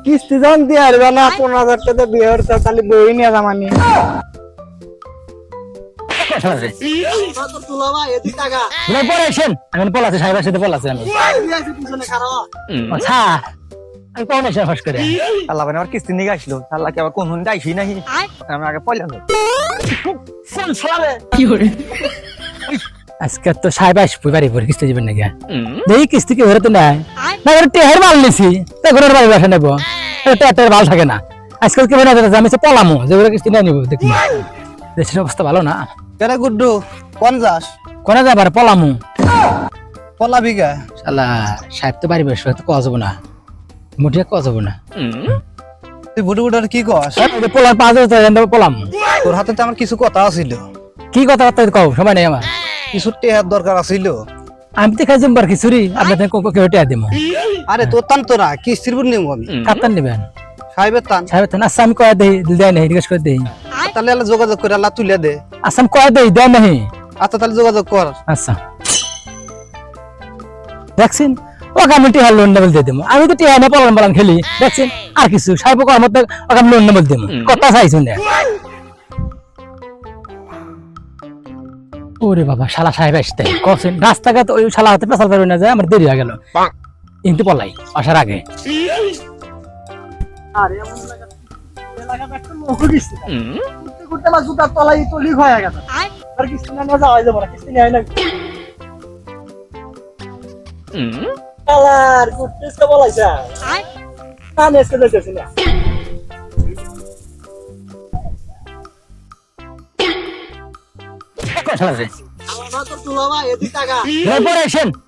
কিস্তি যখন দিয়ে আসবে না 15,000 টাকা বিয়ে হচ্ছে তাহলে বই নিয়ে জামানি আমি পলাছি সাহেবের সাথে পলাছি আমি আচ্ছা আমি কোন এসে ফাঁস করে আল্লাহ মানে আমার কিস্তি নিয়ে আসলো আল্লাহ কি আবার কোন হুন যাইছি নাহি আমি আগে পয়লা আজকে তো সাহেব আসবো বাড়ি পরে কিস্তি দিবেন নাকি দেখি কিস্তি কি ভরে তো নাই না টেহার মাল নিছি তা ঘরের বাড়ি বাসা নেবো টেহার মাল থাকে না আজকাল কি মনে হচ্ছে আমি পলামো যেগুলো কিস্তি নিয়ে নিবো দেখি দেশের অবস্থা ভালো না কেরে গুড্ডু কোন যাস কোনে যাবার পলামু পলা বিঘা শালা সাহেব তো বাড়ি বসে তো কয়া যাবো না মুঠে কয়া যাবো না তুই বুড়ো বুড়োর কি কস পোলার 5,000 পলাম তোর হাতে তো আমার কিছু কথা আছিল কি কথা বার্তা কও সময় নেই আমার কিছু টেহার দরকার আছিল আমি তো খাই জম্বার খিচুড়ি আপনাদের কেউ টেয়া দিব আরে তোর তান তোরা কিস্তির বুড় নিব আমি কাপ্তান নেবেন সাহেবের তান সাহেব তো আচ্ছা আমি কয়া দেই দেয় নাই জিজ্ঞেস করে দেই তাহলে আল্লাহ যোগাযোগ করে আল্লাহ তুলে দে আচ্ছা আমি কয়া দেই দেয় নাই আচ্ছা তাহলে যোগাযোগ কর আচ্ছা দেখছেন ওকে আমি টিহার লোন নেবেল দিয়ে দেবো আমি তো টিহা নিয়ে পলান খেলি দেখছেন আর কিছু সাহেব করার মধ্যে ওকে আমি লোন নেবেল দেবো কথা চাইছুন না ওরে বাবা শালা সাহেব আসতে কছেন রাস্তাঘাট ওই শালা হাতে পেছাল পারবে না যায় আমার দেরি হয়ে গেল কিন্তু পলাই আসার আগে আরে এমন এলাকা একটা লোক কিস্তি করতে করতে আমার জুতার তলাই তলি হয়ে গেল আর কিস্তি না যাওয়া যাবে না কিস্তি নেই না আলার গুড্ডু বলাইছা আমি এসে দেখতেছি না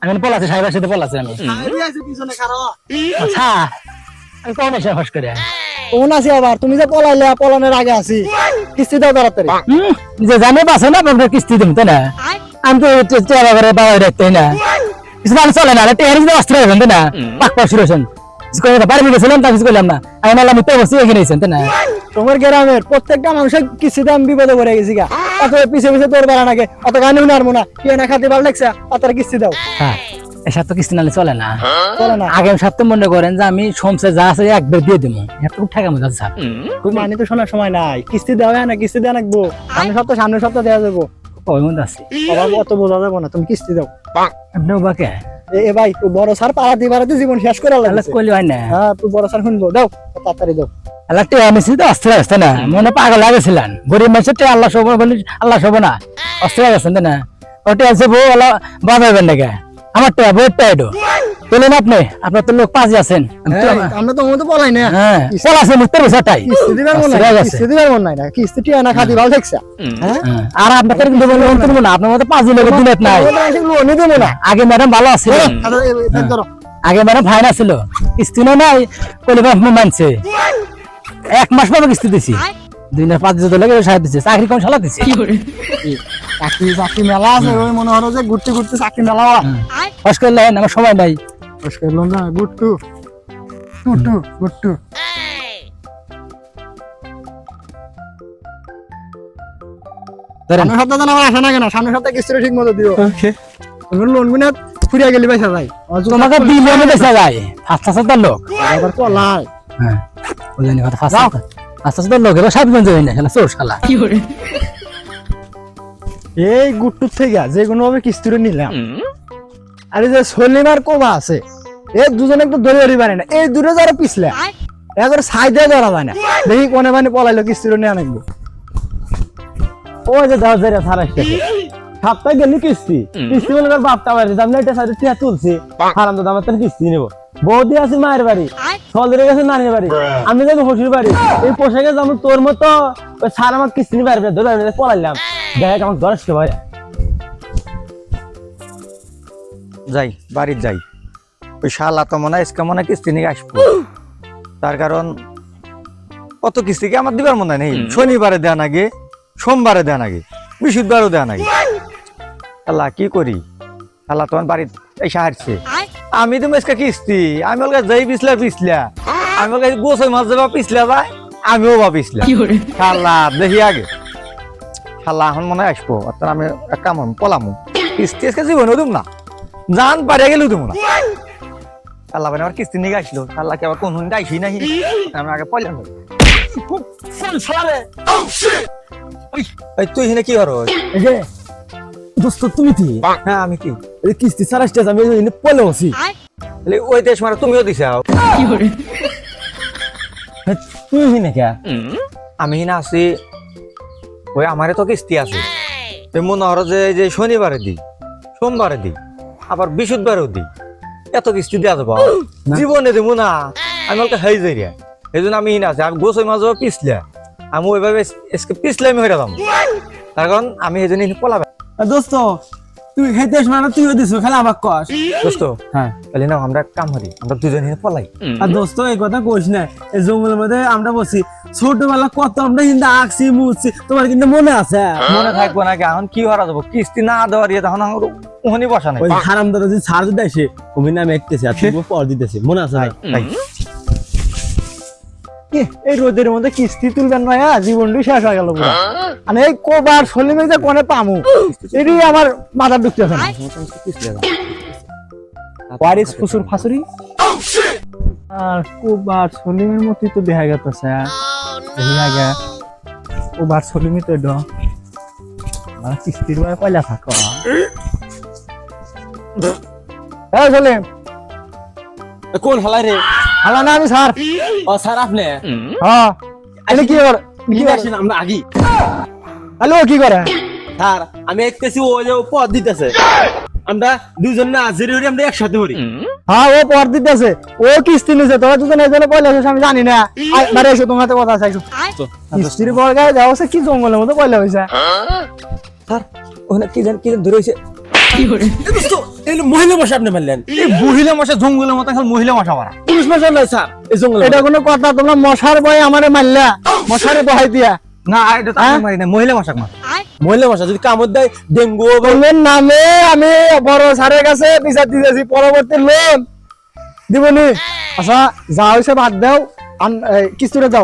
আমি পলাছি সাহেবের সাথে পলাছি আমি আচ্ছা আমি কোন এসে ফাঁস করে কোন আছি আবার তুমি যে পলাইলে পলানোর আগে আছি কিস্তি দাও তাড়াতাড়ি যে জানে বাসে না আপনার কিস্তি দিব তাই না আমি তো চেয়ার করে বাবা রাখতে না কিছু মানুষ চলে না টেহারি যদি অস্ত্র হয়েছেন তাই না পাক পাক শুরু হয়েছেন বাড়ি গেছিলাম তা কিছু করলাম না আমি বললাম আমি তো অবশ্যই এখানে তাই না তোমার গ্রামের প্রত্যেকটা মানুষের কিস্তিতে আমি বিপদে পড়ে গেছি গা অত পিছে পিছে তোর বেড়া নাকি অত গানে উনারবো না কে না খাতে ভালো লাগছে তার কিস্তি দাও হ্যাঁ এসব তো কিস্তি নালে চলে না চলে না আগামী সপ্তাহ মনে করেন যে আমি সোমসে যা আছে একবার দিয়ে দেবো এত ঠেকা মজা স্যার মানে তো শোনার সময় নাই কিস্তি দেওয়া না কিস্তি দেওয়া রাখবো সামনের সপ্তাহ দেওয়া যাবো ওই মধ্যে আছে আবার অত বোঝা যাবো না তুমি কিস্তি দাও আপনি বাকে এ ভাই তুই বড় স্যার পাড়াতে জীবন শেষ করে লাগছে কইলি হয় না হ্যাঁ তুই বড় স্যার শুনবো দাও তাড়াতাড়ি দাও আল্লাহ টেয়া নিছি তো অস্ত্র আসতে না মনে পাগল লাগেছিলেন গরিব মানুষের টেয়া আল্লাহ সব বলি আল্লাহ সব না অস্ত্র গেছেন তাই না ওটা আছে বউ আল্লাহ বাঁধাবেন নাকি আমার টেয়া বউয়ের টেয়াডো বলেন আপনি আপনার তো লোক পাঁচই আছেন আমরা তো মতো বলাই না হ্যাঁ চল আছে মুক্তের বিষয়টাই কিস্তি দিবার মন নাই কিস্তি দিবার মন নাই না কিস্তি টিয়া না খাতি ভালো দেখছা হ্যাঁ আর আপনাদের কিন্তু লোন তুলবো না আপনার মতো পাঁচই লোকের দিনত নাই লোনই দেবো না আগে ম্যাডাম ভালো আছিল আগে ম্যাডাম ফাইন ছিল কিস্তি নাই কইলে মানছে 1 মাস পরে কিস্তি দিছি 2,500 লাগে সাহেব দিছে চাকরি কোন শালা দিছে চাকরি মেলা আছে ওই মনে হলো যে ঘুরতে ঘুরতে চাকরি মেলা ফস করলে আমার সময় নাই ফস করলো না গুট্টু গুট্টু সামনের সপ্তাহে আমার আসে না কেন সামনের সপ্তাহে কিস্তিটা ঠিক মতো দিও তুমি লোন গুনা ফুরিয়া গেলি পয়সা যাই তোমাকে বিলিয়নে বেচা যায় 5,000 লোক আবার কলাই হ্যাঁ ওই জানি কথা 5,000 লোক এবার সাহেবগঞ্জ হই না শালা চোর শালা কি করে এই গুট্টুর থেকে যে কোনো ভাবে কিস্তিটা নিলাম আরে যে সলিমার কোবা আছে এই দুজনে একটু ধরে ধরে পারে না এই দূরে যারা পিছলে একবার সাইডে ধরা যায় না দেখি কোনে মানে পলাইলো কিস্তিটা নিয়ে আনবো ওই যে 10,000 ছাড়াইছে সপ্তাহে গেলি কিস্তি কিস্তি বলে বাপটা বাড়ি আমি এটা সাইডে টিয়া তুলছি হারাম দাদা আমার তার কিস্তি নেবো বৌদি আছে মায়ের বাড়ি সলদিরে গেছে নানির বাড়ি আমি যাবো শ্বশুর বাড়ি এই পোশাকে যাবো তোর মতো ওই সার আমার কিস্তি নিয়ে পারবে ধরে আমি পলাইলাম দেখ আমার দরজ কে ভাই যাই বাড়ির যাই ওই শালা তো মনে হয় আজকে মনে হয় কিস্তি নিয়ে আসবো তার কারণ কত কিস্তি কি আমার দিবার মনে নেই শনিবারে দেয়া নাগে সোমবারে দেয়া নাগে বৃহস্পতিবারও দেয়া নাগে আল্লাহ কি করি আল্লাহ তোমার বাড়ির এসে হারছে আমি তো আজকে কিস্তি আমি ওর কাছে যাই পিছলা আমি ওর কাছে গোছই মাছ যাবা পিছলা যায় আমিও বা পিছলা আল্লাহ দেখি আগে আল্লাহ এখন মনে হয় আসবো অর্থাৎ আমি এক কাম পলামো কিস্তি আজকে জীবনেও দিব না জান পারিয়া গেলেও দিব না শালা মানে আমার কিস্তি নিয়ে আসলো শালাকে আবার কোন হুন্ডা আইসি নাহি আমরা আগে পয়লা নই এই তুই এখানে কি করো এই যে দোস্ত তুমি কি হ্যাঁ আমি কি এই কিস্তি সারাইতে আমি এনে পলে আছি তাহলে ওই দেশ মারা তুমিও দিছাও তুই হিনে কে আমি হিনা আছি ওই আমারে তো কিস্তি আছে তো মনে হলো যে শনিবারে দিই সোমবারে দিই আবার বৃহস্পতিবারেও দিই এত কিস্তি দেওয়া যাবো জীবনে দেবো না আমি ওকে হাই যাই রে এই জন্য আমি হিনা আছি আমি গোসই মাঝে পিছলে আমি ওইভাবে পিছলে আমি হয়ে যাবো তার কারণ আমি এই জন্য পলাবে দোস্ত তুই হেতে মানে তুইও দিছ খালি আমাক কস দোস্ত হ্যাঁ তাহলে না আমরা এক কাম করি আমরা দুজন হিনে পলাই আর দোস্ত এই কথা কইস না এই জঙ্গলের মধ্যে আমরা বসি ছোটবেলা কত আমরা কিন্তু আঁকছি মুছছি তোমার কিন্তু মনে আছে মনে থাকবো নাকি এখন কি করা যাবো কিস্তি না দেওয়ার ইয়ে তখন আমার ওখানে বসা নাই ওই হারাম দাদা যদি ছাড় দিতে আসে ওমি নামে একতেছে আর তুমি পর দিতেছে মনে আছে ভাই তাই। এই রোদের মধ্যে কিস্তি তুলবেন না জীবনটাই শেষ হয়ে গেল পুরো মানে এই কবার সলিমে যে কোনে পামু এটি আমার মাথা ঢুকতেছে না ওয়ারিস ফুসুর ফাসুরি আর কবার সলিমের মতই তো দেখা গেছে কবার সলিমই তো ড মানে কিস্তির ভাই পয়লা থাকো হ্যাঁ সলিম কোন হালাই রে হালা না আমি স্যার ও স্যার আপনি হ্যাঁ আরে কি করে কি আসেন আমরা আগি হ্যালো কি করে স্যার আমি একতেছি ও যে পদ দিতেছে আমরা দুজন না হাজির হই আমরা একসাথে হই হ্যাঁ ও পর দিতেছে ও কিস্তি নিছে তোরা দুজন এই জন্য পয়লা হয়েছে আমি জানি না মানে এসো তোমার কথা চাইছো কিস্তির পর গায়ে যাও সে কি জঙ্গলের মতো পয়লা হয়েছে স্যার ওখানে কি জানি ধরে হয়েছে মহিলা বসে আপনি মারলেন এই মহিলা মশা জঙ্গলের মতো খালি মহিলা মশা মারা পুলিশ মারছেন না স্যার এই জঙ্গলে এটা কোনো কথা তোমরা মশার ভয় আমারে মারলা মশারে বহাই দিয়া না এটা তো আমি মারি না মহিলা মশা মার মহিলা বসা যদি কামড় দেয় ডেঙ্গু হবে লোনের নামে আমি বড় স্যারের কাছে বিচার দিতেছি পরবর্তী লোন দিবনি আচ্ছা যা হয়েছে বাদ দাও কিস্তিটা দাও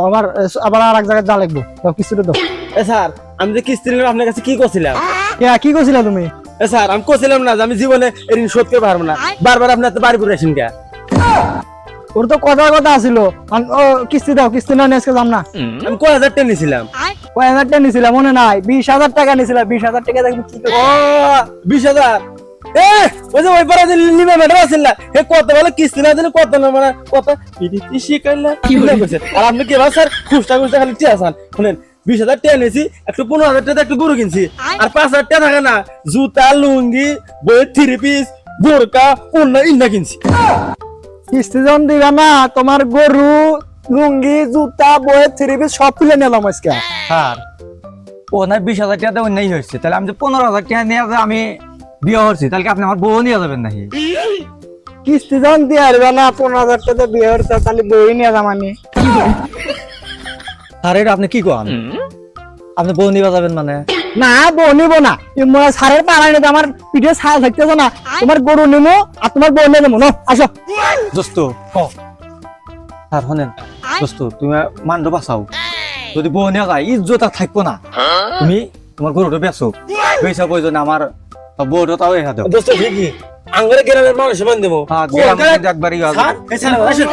আবার আর এক জায়গায় যা লাগবো কিস্তিটা দাও এ স্যার আমি যে কিস্তি নিলাম আপনার কাছে কি করছিলাম কি করছিলা তুমি এ স্যার আমি করছিলাম না যে আমি জীবনে ঋণ শোধ করতে পারবো না বারবার আপনি এত বাড়ি করে আসেন কে ওর তো কথা আছিল কিস্তি দাও কিস্তি না আজকে যাম না আমি কয় হাজার টাকা নিয়েছিলাম কয় হাজার টাকা নিছিলাম মনে নাই 20,000 টাকা নিছিলাম 20,000 টাকা দেখবি কি ও 20,000 এ ওই যে ওই পাড়া দিল্লি নিবে ম্যাডাম আছিল না হে কত বলে কিস্তি না দিলে কত না মানে কত পিডিটি শিখাইলা কি কইছে আর আপনি কি স্যার খুশটা খালি টিয়া আছেন শুনেন 20,000 টাকা নিয়েছি একটু 15,000 টাকা একটু গরু কিনছি আর 5,000 টাকা থাকে না জুতা লুঙ্গি বই 3 পিস বোরকা অন্য ইন্না কিনছি কিস্তি যখন দিবা না তোমার গরু লুঙ্গি জুতা বই 3 পিস সব তুলে নিলাম আজকে স্যার ওনার 20,000 টাকা দেওয়া নাই হয়েছে তাহলে আমি যে 15,000 টাকা নিয়ে আমি বিয়ে করছি তাহলে কি আপনি আমার বউ নিয়ে যাবেন নাকি কিস্তি যখন দিয়ে আসবে না 15,000 টাকা বিয়ে হচ্ছে তাহলে বই নিয়ে যামানি স্যার এটা আপনি কি করেন আপনি বউ নিয়ে যাবেন মানে না বউ নিবো না সারের পাড়ায় নিতে আমার পিঠে ছাল থাকতেছে না তোমার গরু নিবো আর তোমার বউ নিয়ে নেবো আসো দোস্ত স্যার শোনেন দোস্ত তুমি মান্ড বাঁচাও যদি বউ নিয়ে যায় ইজ্জত আর থাকবো না তুমি তোমার গরুটা বেচো বেচা প্রয়োজন আমার বউটা তাও এসে দেবো দোস্ত ঠিকই আঙ্গরে গ্রামের মানুষ মান দেবো একবারই স্যার এই স্যার আসুন